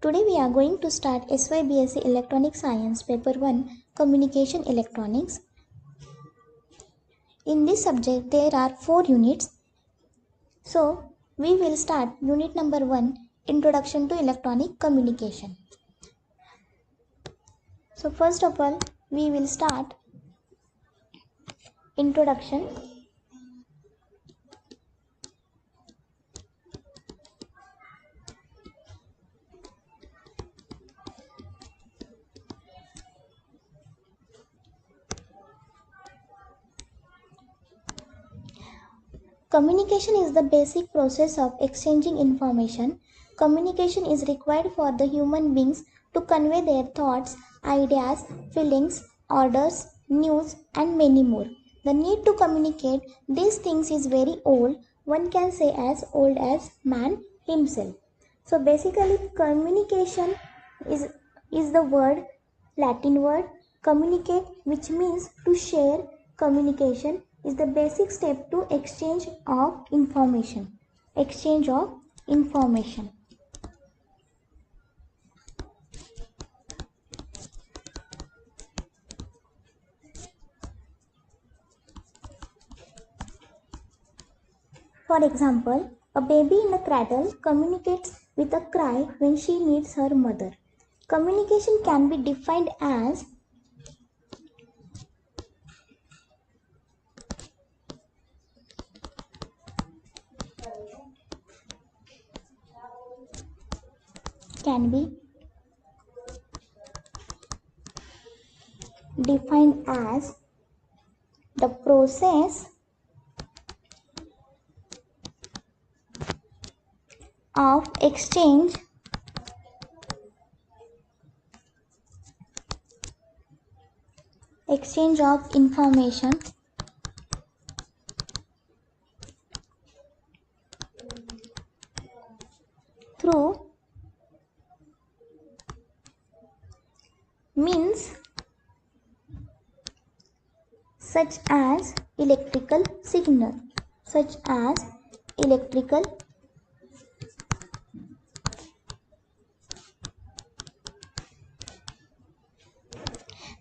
Today we are going to start SYBSc Electronic Science Paper 1 Communication Electronics. In this subject there are 4 units. So we will start unit number 1, Introduction to Electronic Communication. So first of all we will start Introduction. Communication is the basic process of exchanging information. Communication is required for the human beings to convey their thoughts, ideas, feelings, orders, news, and many more. The need to communicate these things is very old. One can say as old as man himself. So basically communication is the word, Latin word communicate, which means to share. Communication is the basic step to exchange of information. Exchange of information. For example, a baby in a cradle communicates with a cry when she needs her mother. Communication can be defined as the process of exchange of information through means such as electrical signal,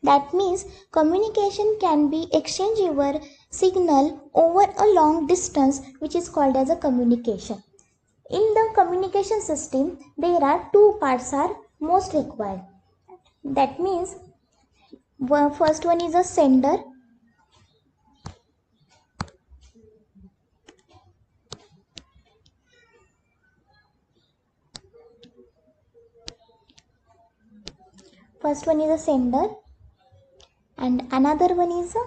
That means communication can be exchange your signal over a long distance, which is called as a communication. In the communication system, there are two parts are most required. That means first one is a sender. First one is a sender and another one is a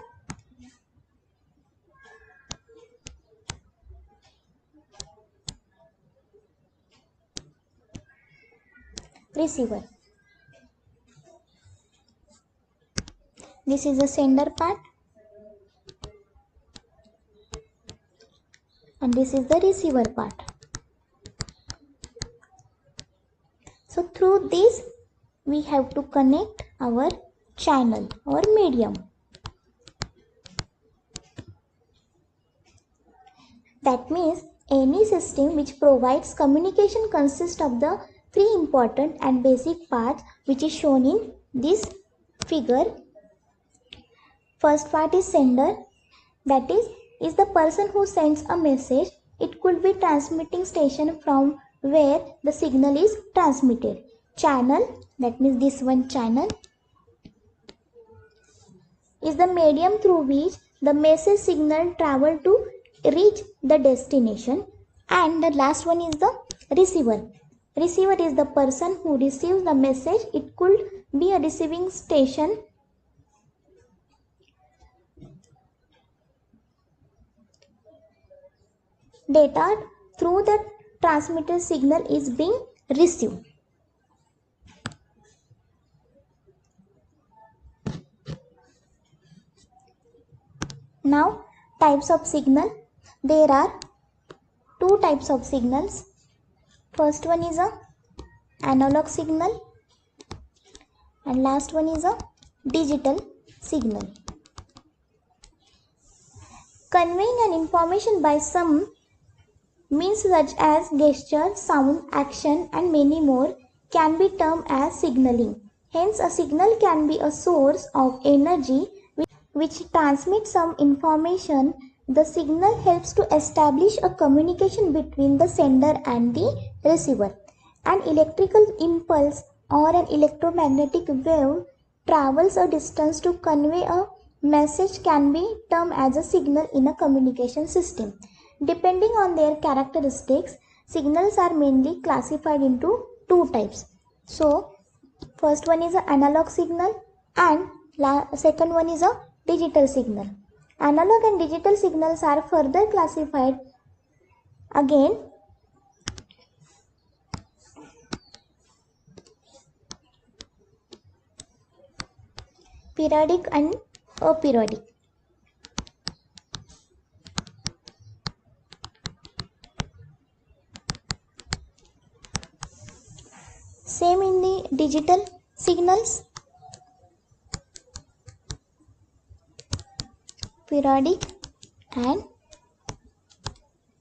receiver. This is the sender part and this is the receiver part. So through this we have to connect our channel or medium. That means any system which provides communication consists of the three important and basic parts which is shown in this figure. First part is sender, that is the person who sends a message. It could be transmitting station from where the signal is transmitted. Channel, that means this one channel, is the medium through which the message signal travel to reach the destination. And the last one is the receiver. Receiver is the person who receives the message. It could be a receiving station. Data through the transmitted signal is being received. Now, types of signal. There are two types of signals. First one is a analog signal and last one is a digital signal. Conveying an information by some means such as gesture, sound, action and many more can be termed as signaling. Hence, a signal can be a source of energy which transmits some information. The signal helps to establish a communication between the sender and the receiver. An electrical impulse or an electromagnetic wave travels a distance to convey a message can be termed as a signal in a communication system. Depending on their characteristics, signals are mainly classified into two types. So, first one is an analog signal and second one is a digital signal. Analog and digital signals are further classified again periodic and aperiodic. Same in the digital signals, periodic and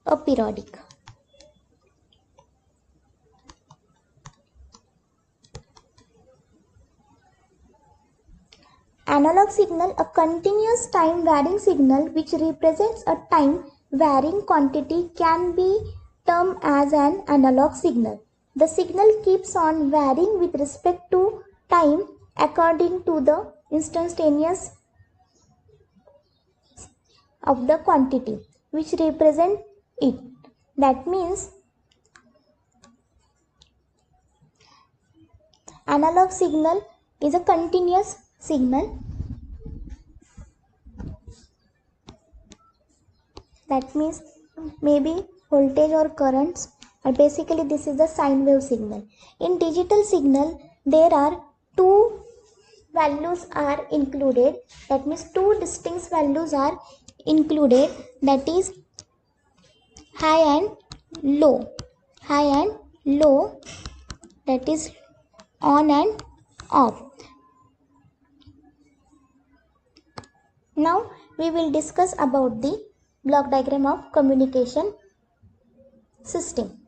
aperiodic. Analog signal, a continuous time varying signal which represents a time varying quantity, can be termed as an analog signal. The signal keeps on varying with respect to time according to the instantaneous of the quantity which represent it. That means analog signal is a continuous signal. That means maybe voltage or currents, or basically this is the sine wave signal. In digital signal there are two values are included. That means two distinct values are included, that is high and low. High and low, that is on and off. Now we will discuss about the block diagram of communication system.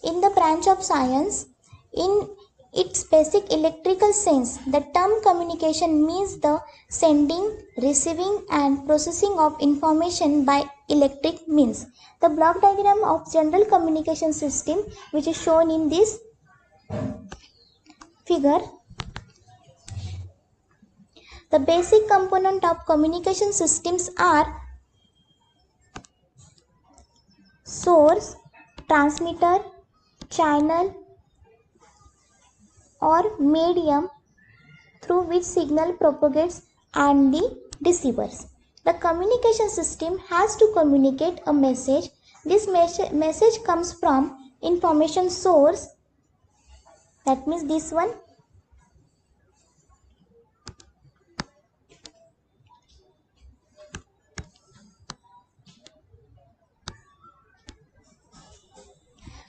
In the branch of science, in its basic electrical sense, the term communication means the sending, receiving and processing of information by electric means. The block diagram of general communication system, which is shown in this figure. The basic component of communication systems are source, transmitter, channel or medium through which signal propagates and the receivers. The communication system has to communicate a message. This message comes from information source, that means this one.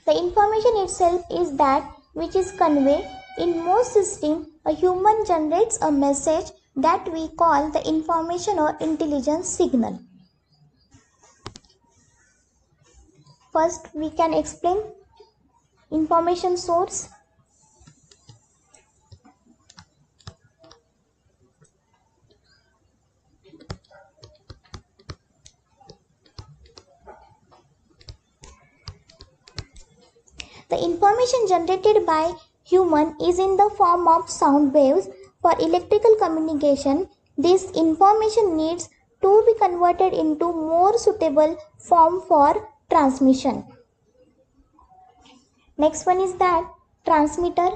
The information itself is that which is conveyed. In most systems, a human generates a message that we call the information or intelligence signal. First, we can explain information source. The information generated by human is in the form of sound waves. For electrical communication, this information needs to be converted into more suitable form for transmission. Next one is that transmitter.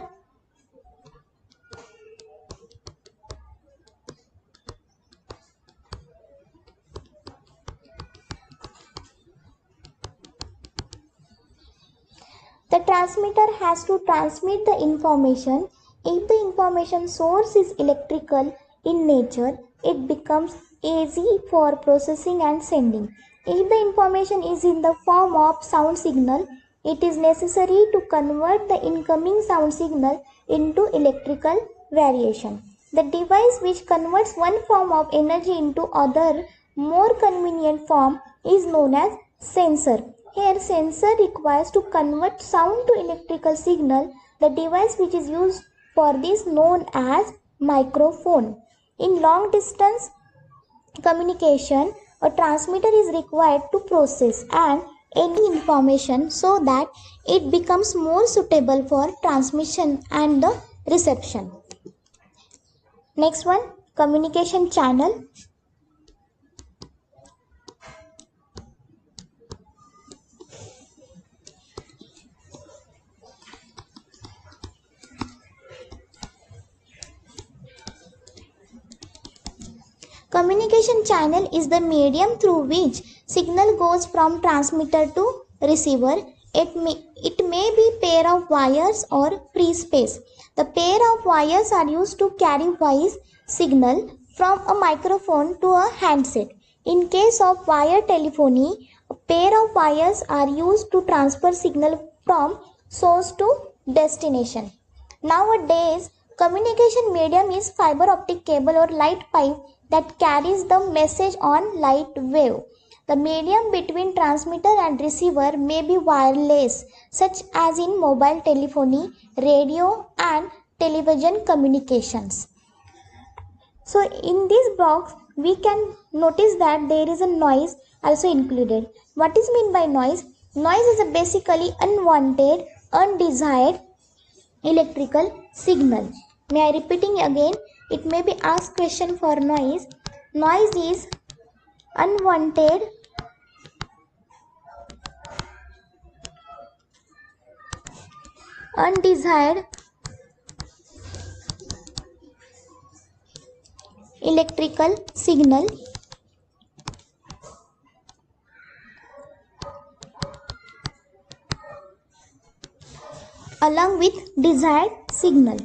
The transmitter has to transmit the information. If the information source is electrical in nature, it becomes easy for processing and sending. If the information is in the form of sound signal, it is necessary to convert the incoming sound signal into electrical variation. The device which converts one form of energy into other more convenient form is known as sensor. Here, sensor requires to convert sound to electrical signal The device which is used for this known as microphone. In long distance communication, a transmitter is required to process and any information so that it becomes more suitable for transmission and the reception. Next one, communication channel. Communication channel is the medium through which signal goes from transmitter to receiver. It may be pair of wires or free space. The pair of wires are used to carry voice signal from a microphone to a handset. In case of wire telephony, a pair of wires are used to transfer signal from source to destination. Nowadays, communication medium is fiber optic cable or light pipe that carries the message on light wave. The medium between transmitter and receiver may be wireless, such as in mobile telephony, radio, and television communications. So, in this box, we can notice that there is a noise also included. What is meant by noise? Noise is a basically unwanted, undesired electrical signal. May I repeating again? It may be asked question for noise. Noise is unwanted, undesired electrical signal along with desired signal.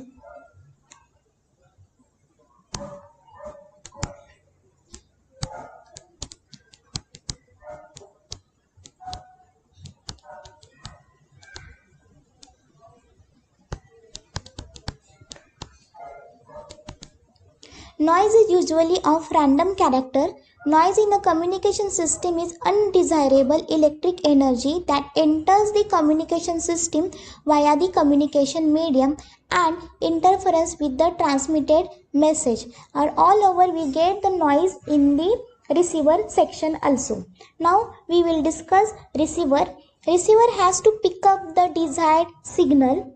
Noise is usually of random character. Noise in a communication system is undesirable electric energy that enters the communication system via the communication medium and interference with the transmitted message. Or all over we get the noise in the receiver section also. Now we will discuss receiver. Receiver has to pick up the desired signal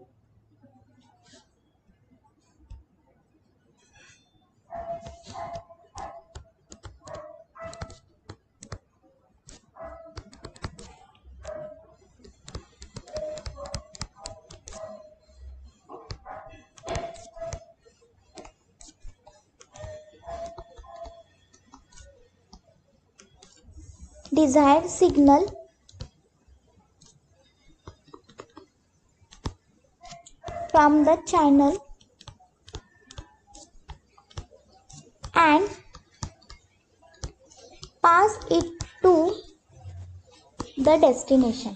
from the channel and pass it to the destination.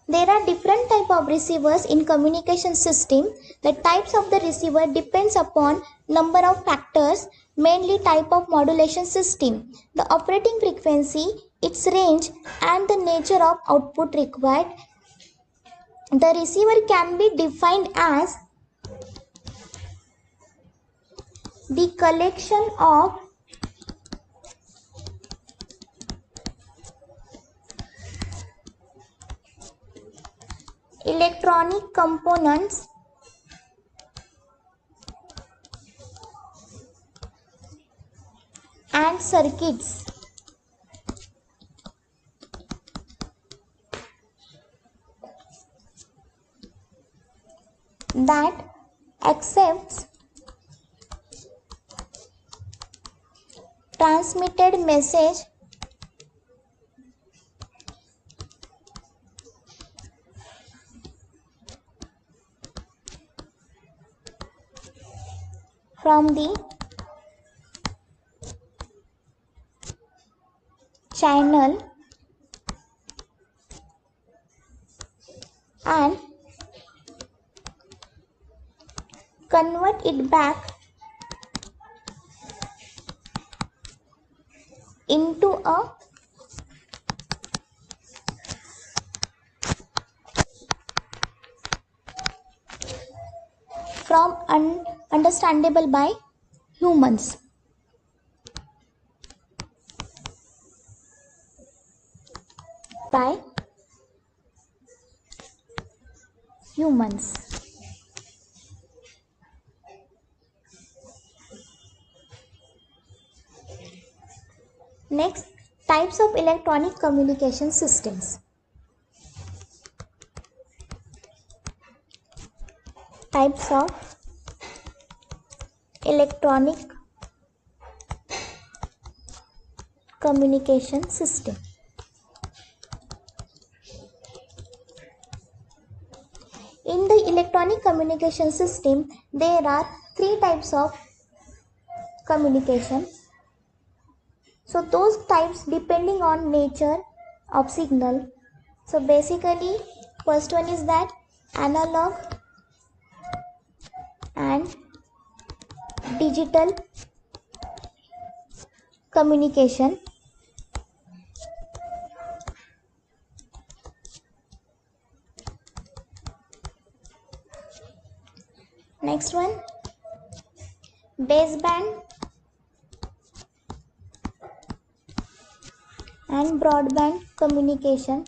There are different types of receivers in communication system. The types of the receiver depends upon number of factors, mainly type of modulation system, the operating frequency, its range, and the nature of output required. The receiver can be defined as the collection of electronic components and circuits that accepts transmitted message from the channel and convert it back into a understandable by humans. Next, types of electronic communication systems. Types of electronic communication system. In the electronic communication system, there are three types of communication. So those types depending on nature of signal. So basically, first one is that analog and digital communication. Next one, baseband and broadband communication.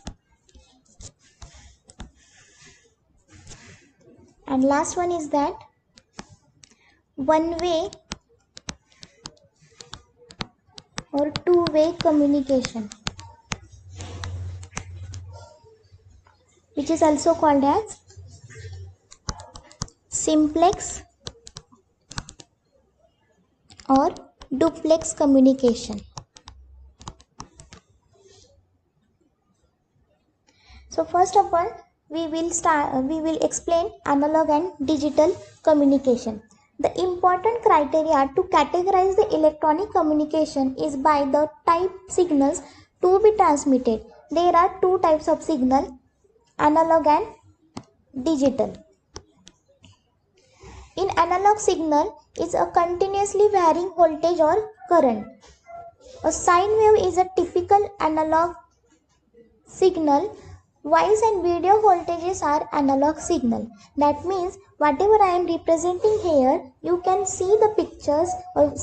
And last one is that one-way or two-way communication, which is also called as simplex or duplex communication. So first of all, we will explain analog and digital communication. The important criteria to categorize the electronic communication is by the type signals to be transmitted. There are two types of signal, analog and digital. In analog signal is a continuously varying voltage or current. A sine wave is a typical analog signal. Voice and video voltages are analog signal. That means whatever I am representing here, you can see the pictures or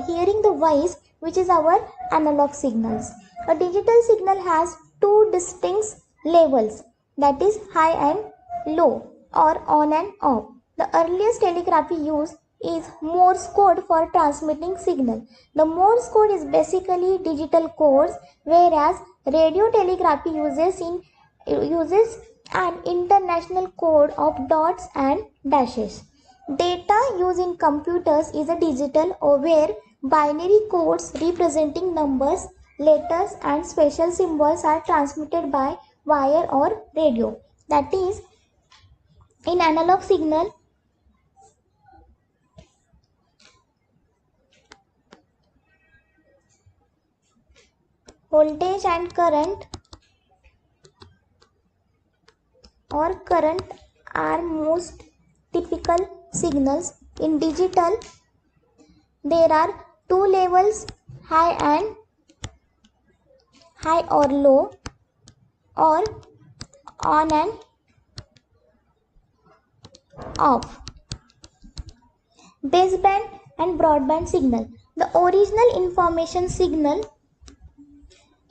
hearing the voice, which is our analog signals. A digital signal has two distinct levels, that is high and low or on and off. The earliest telegraphy used is Morse code for transmitting signal. The Morse code is basically digital codes, whereas radio telegraphy uses an international code of dots and dashes. Data used in computers is a digital or where binary codes representing numbers, letters and special symbols are transmitted by wire or radio. That is, in analog signal, voltage and current are most typical signals. In digital, there are two levels, high or low, or on and off. Baseband and broadband signal. The original information signal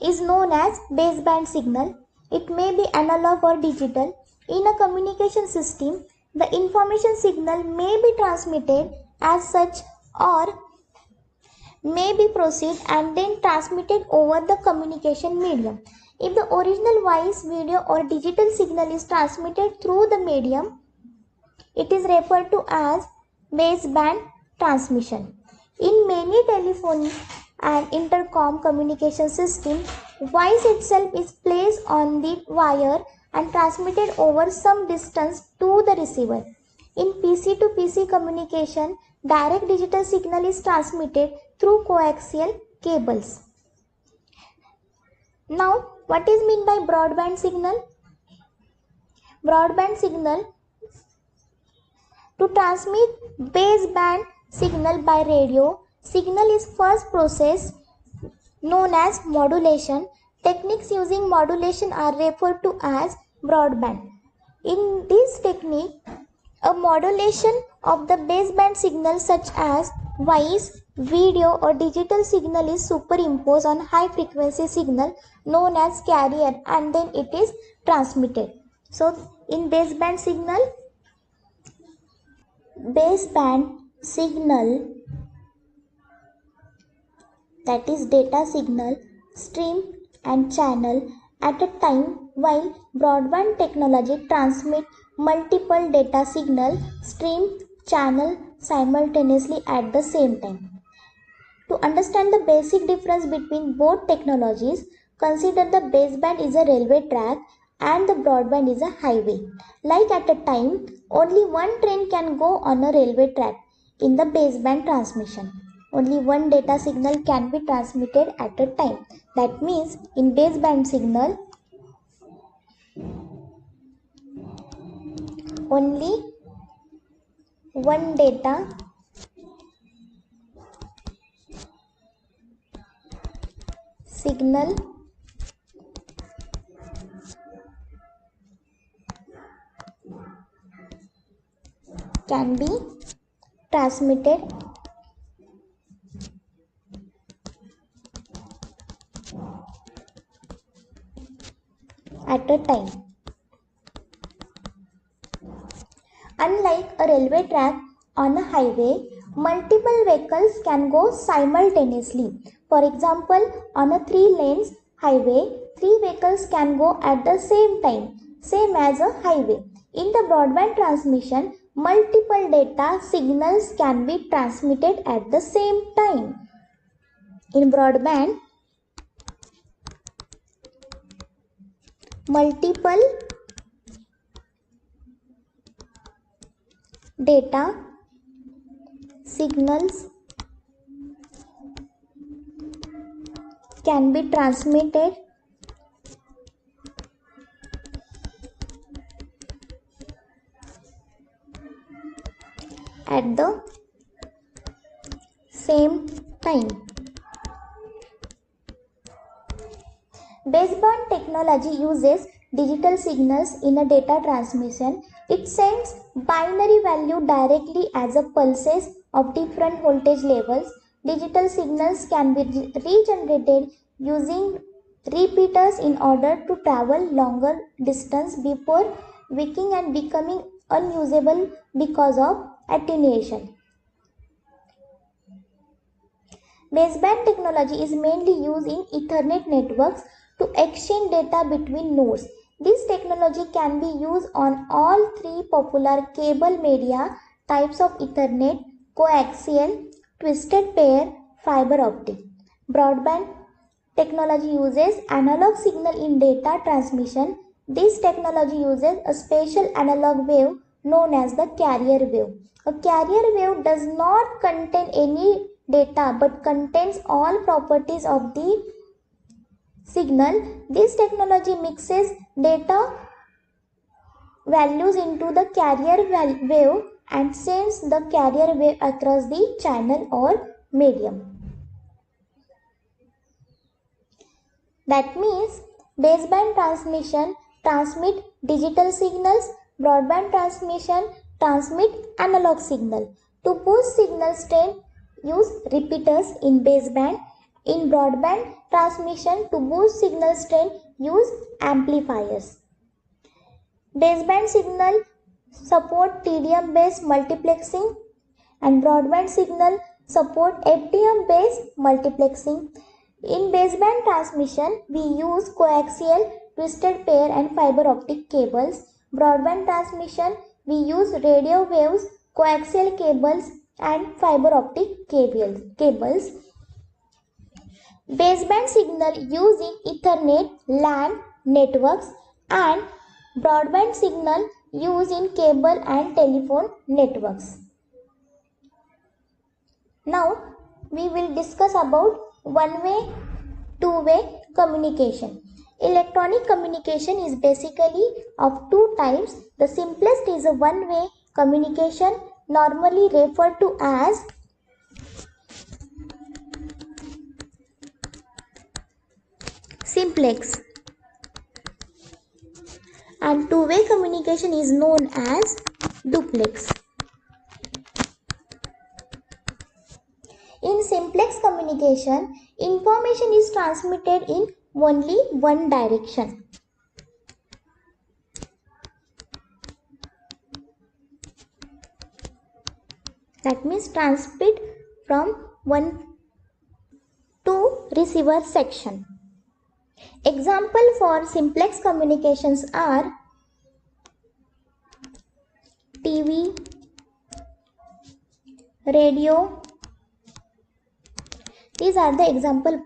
is known as baseband signal. It may be analog or digital. In a communication system, the information signal may be transmitted as such or may be processed and then transmitted over the communication medium. If the original voice, video or digital signal is transmitted through the medium, it is referred to as baseband transmission. In many telephone and intercom communication system, voice itself is placed on the wire and transmitted over some distance to the receiver. In PC to PC communication, direct digital signal is transmitted through coaxial cables. Now, what is meant by broadband signal? Broadband signal, to transmit baseband signal by radio, signal is first processed known as modulation. Techniques using modulation are referred to as broadband. In this technique, A modulation of the baseband signal such as voice, video or digital signal is superimposed on high frequency signal known as carrier and then it is transmitted. So in baseband signal that is data signal, stream and channel at a time while broadband technology transmit multiple data signal, stream, channel simultaneously at the same time. To understand the basic difference between both technologies, consider the baseband is a railway track and the broadband is a highway. Like at a time, only one train can go on a railway track. In the baseband transmission, only one data signal can be transmitted at a time. That means in baseband signal, only one data signal can be transmitted at a time. Unlike a railway track on a highway, multiple vehicles can go simultaneously. For example, on a 3 lanes highway, 3 vehicles can go at the same time, same as a highway. In the broadband transmission, multiple data signals can be transmitted at the same time. In broadband, multiple data signals can be transmitted at the same time. Baseband technology uses digital signals in a data transmission. It sends binary value directly as a pulses of different voltage levels. Digital signals can be regenerated using repeaters in order to travel longer distance before weakening and becoming unusable because of attenuation. Baseband technology is mainly used in Ethernet networks to exchange data between nodes. This technology can be used on all 3 popular cable media types of Ethernet: coaxial, twisted pair, fiber optic. Broadband technology uses analog signal in data transmission. This technology uses a special analog wave known as the carrier wave. A carrier wave does not contain any data but contains all properties of the signal. This technology mixes data values into the carrier wave and sends the carrier wave across the channel or medium. That means baseband transmission transmit digital signals, broadband transmission transmit analog signal. To boost signal strength, use repeaters in baseband. In broadband transmission, to boost signal strength, use amplifiers. Baseband signal support TDM based multiplexing and broadband signal support FDM based multiplexing. In baseband transmission, we use coaxial, twisted pair and fiber optic cables. Broadband transmission, we use radio waves, coaxial cables and fiber optic cables. Baseband signal used in Ethernet, LAN networks and broadband signal used in cable and telephone networks. Now we will discuss about one-way, two-way communication. Electronic communication is basically of 2 types. The simplest is a one-way communication, normally referred to as simplex, and two-way communication is known as duplex. In simplex communication, information is transmitted in only one direction. That means transmit from one to receiver section. Example for simplex communications are TV, radio. These are the example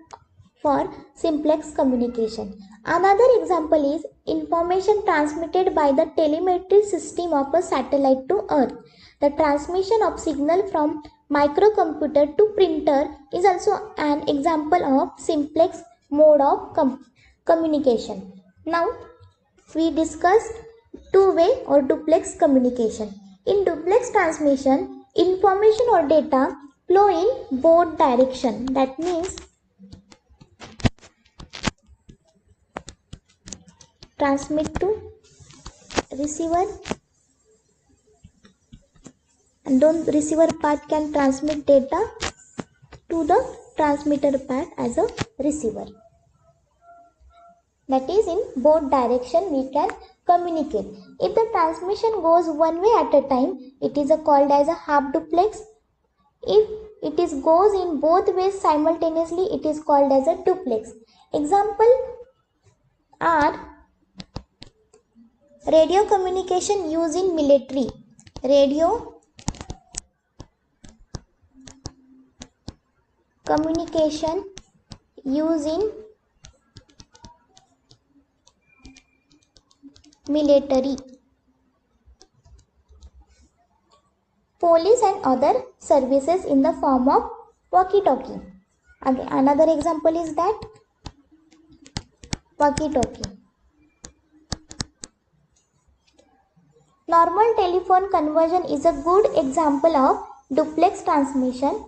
for simplex communication. Another example is information transmitted by the telemetry system of a satellite to Earth. The transmission of signal from microcomputer to printer is also an example of simplex mode of communication. Now we discussed two-way or duplex communication. In duplex transmission, information or data flow in both direction. That means transmit to receiver, and on receiver part can transmit data to the transmitter part as a receiver. That is, in both direction we can communicate. If the transmission goes one way at a time, it is called as a half duplex. If it goes in both ways simultaneously, it is called as a duplex. Example are radio communication used in military. Radio communication used in military. Police and other services in the form of walkie-talkie. Again, another example is that walkie-talkie. Normal telephone conversion is a good example of duplex transmission.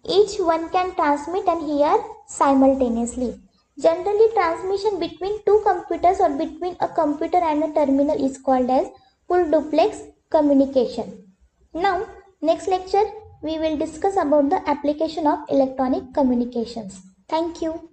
Each one can transmit and hear simultaneously. Generally, transmission between two computers or between a computer and a terminal is called as full duplex communication. Now, next lecture we will discuss about the application of electronic communications. Thank you.